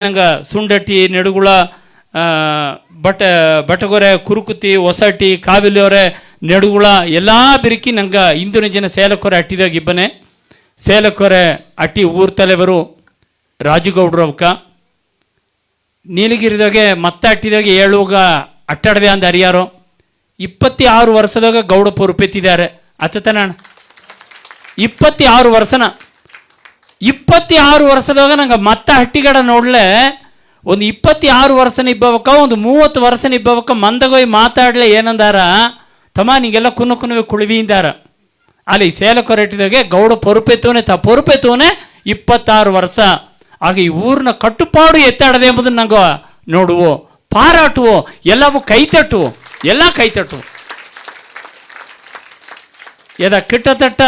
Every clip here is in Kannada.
ನಂಗೆ ಸುಂಡಟ್ಟಿ ನೆಡುಗುಳ ಬಟಗೊರೆ ಕುರುಕುತಿ ಹೊಸಟಿ ಕಾವಿಲಿಯವರೆ ನೆಡುಗುಳ ಎಲ್ಲ ಬಿರಿಕಿ ನಂಗೆ ಇಂದಿನ ಜನ ಸೇಲಕೊರೆ ಅಟ್ಟಿದಾಗ ಇಬ್ಬನೇ ಸೇಲಕೊರೆ ಅಟ್ಟಿ ಊರ್ ತಲೆವರು ರಾಜುಗೌಡ್ರು ಅವಕ್ಕ ನೀಲಗಿರಿದಾಗೆ ಮತ್ತೆ ಅಟ್ಟಿದಾಗ ಏಳುವಾಗ ಅಟ್ಟಾಡದೆ ಅಂದ ಅರಿಯಾರೋ 26 ವರ್ಷದಾಗ ಗೌಡ ಪೊರುಪೆತ್ತಿದ್ದಾರೆ ಅಚ್ಚತನ 26 ವರ್ಷನ 26 ವರ್ಷದಾಗ ನಂಗೆ ಮತ್ತೆ ಹಟ್ಟಿಗಡ ನೋಡ್ಲೆ ಒಂದು 26 ವರ್ಷನ ಇಬ್ಬವಕ್ಕ ಒಂದು 30 ವರ್ಷನ ಇಬ್ಬವಕ್ಕ ಮಂದಗೋಯ್ ಮಾತಾಡ್ಲೆ ಏನಂದಾರ ತಮ್ಮ ನಿಂಗೆಲ್ಲ ಕುನುವೆ ಕುಳಿವಿಂದಾರ ಅಲ್ಲಿ ಸೇಲಕೊರೆಟ್ಟಿದಾಗೆ ಗೌಡ ಪೊರುಪೆತ್ತವನೆ 26 ವರ್ಷ ಆಗ ಈ ಊರಿನ ಕಟ್ಟುಪಾಡು ಎತ್ತಾಡದೆ ಎಂಬುದನ್ನು ನಂಗೆ ನೋಡುವು ಪಾರಾಟುವು ಎಲ್ಲವೂ ಕೈತಟ್ಟುವು ಎಲ್ಲ ಕೈತಟ್ಟು ಎದ ಕಿಟ್ಟತಟ್ಟ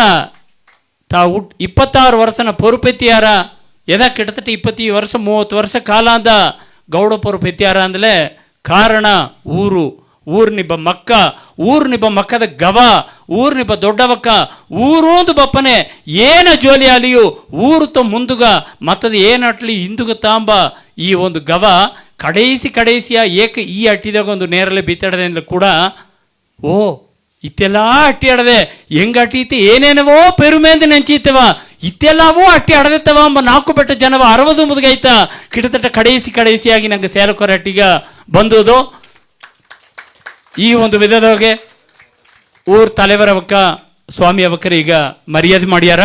ತಾ 26 ವರ್ಷನ ಪೊರುಪೆತ್ತಿಯಾರ ಎದ ಕಿಟ್ಟತಟ್ಟ 20 ವರ್ಷ 30 ವರ್ಷ ಕಾಲ ಅಂದ ಗೌಡ ಪೊರುಪೆತ್ತಿಯಾರ ಅಂದಲೇ ಕಾರಣ ಊರ್ನಿಬ್ಬ ಮಕ್ಕದ ಗವ ಊರ್ನಿಬ್ಬ ದೊಡ್ಡವಕ್ಕ ಊರೊಂದು ಬಪ್ಪನೆ ಏನ ಜೋಲಿ ಅಲಿಯು ಊರುತ ಮುಂದುಗ ಮತ್ತದ ಏನಟ್ಲಿ ಹಿಂದುಗ ತಾಂಬ ಈ ಒಂದು ಗವ ಕಡೆಸಿಯ ಈ ಅಟ್ಟಿದಾಗ ಒಂದು ನೇರಳೆ ಬಿತ್ತಡದೆ ಅಂದ್ರೆ ಕೂಡ ಓ ಇತ್ತೆಲ್ಲ ಅಟ್ಟಿ ಆಡದೆ ಹೆಂಗ ಅಟ್ಟಿತಿ ಏನೇನವೋ ಪೆರುಮೆ ಅಂತ ನೆಂಚಿತ್ತವ ಇತ್ತೆಲ್ಲವೂ ಅಟ್ಟಿ ಆಡದೆತ್ತವ ಅಂಬ 4 ಬೆಟ್ಟ ಜನವ 60 ಮುದುಗೈತ ಕಿಟತಟ್ಟ ಕಡೆಸಿಯಾಗಿ ನಂಗೆ ಸೇಲಕೊರೆ ಅಟ್ಟಿಗ ಬಂದುದು ಈ ಒಂದು ವಿಧದೊಳಗೆ ಊರ್ ತಲೆವರವಕ್ಕ ಸ್ವಾಮಿ ಅವಕ್ಕರ ಈಗ ಮರ್ಯಾದೆ ಮಾಡ್ಯಾರ.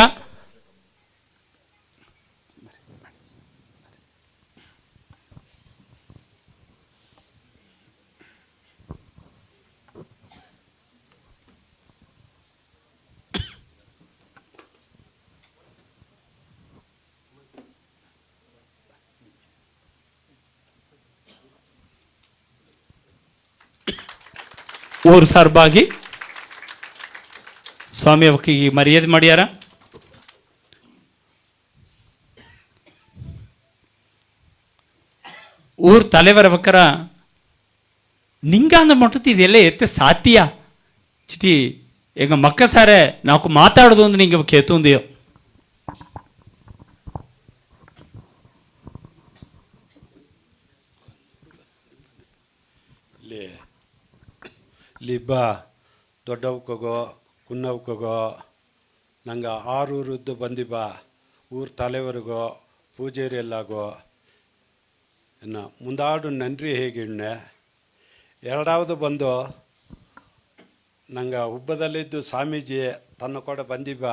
ಊರ್ ಸರ್ಬಾಗಿ ಸ್ವಾಮಿ ಅವಕ್ಕಿಗೆ ಮರ್ಯಾದೆ ಮಾಡ್ಯಾರ. ಊರ್ ತಲೆವರವಕ್ಕರ ನಿಂಗಾಂದ ಮೊಟ್ಟತಿ ಇದೆಲ್ಲ ಎತ್ತೆ ಸಾತಿಯ ಚಿಟಿ ಈಗ ಮಕ್ಕ ಸಾರೆ ನಾವು ಮಾತಾಡೋದು ಒಂದು ನಿಂಗೆ ಕೇತುಂದಿಯೋ ಲಿಬ್ಬ ದೊಡ್ಡವಕ್ಕಗೋ ಕುನ್ನವಕ್ಕಗೋ ನಂಗೆ ಆರೂರದ್ದು ಬಂದಿಬ್ಬ ಊರು ತಲೆವರೆಗೋ ಪೂಜಾರಿ ಎಲ್ಲಾಗೋ ಇನ್ನು ಮುಂದಾಡು ನನ್ರಿ ಹೇಗಿಣ್ಣೆ ಎರಡಾவது ಬಂದು ನಂಗೆ ಹುಬ್ಬದಲ್ಲಿದ್ದು ಸ್ವಾಮೀಜಿ ತನ್ನ ಕೂಡ ಬಂದಿಬ್ಬ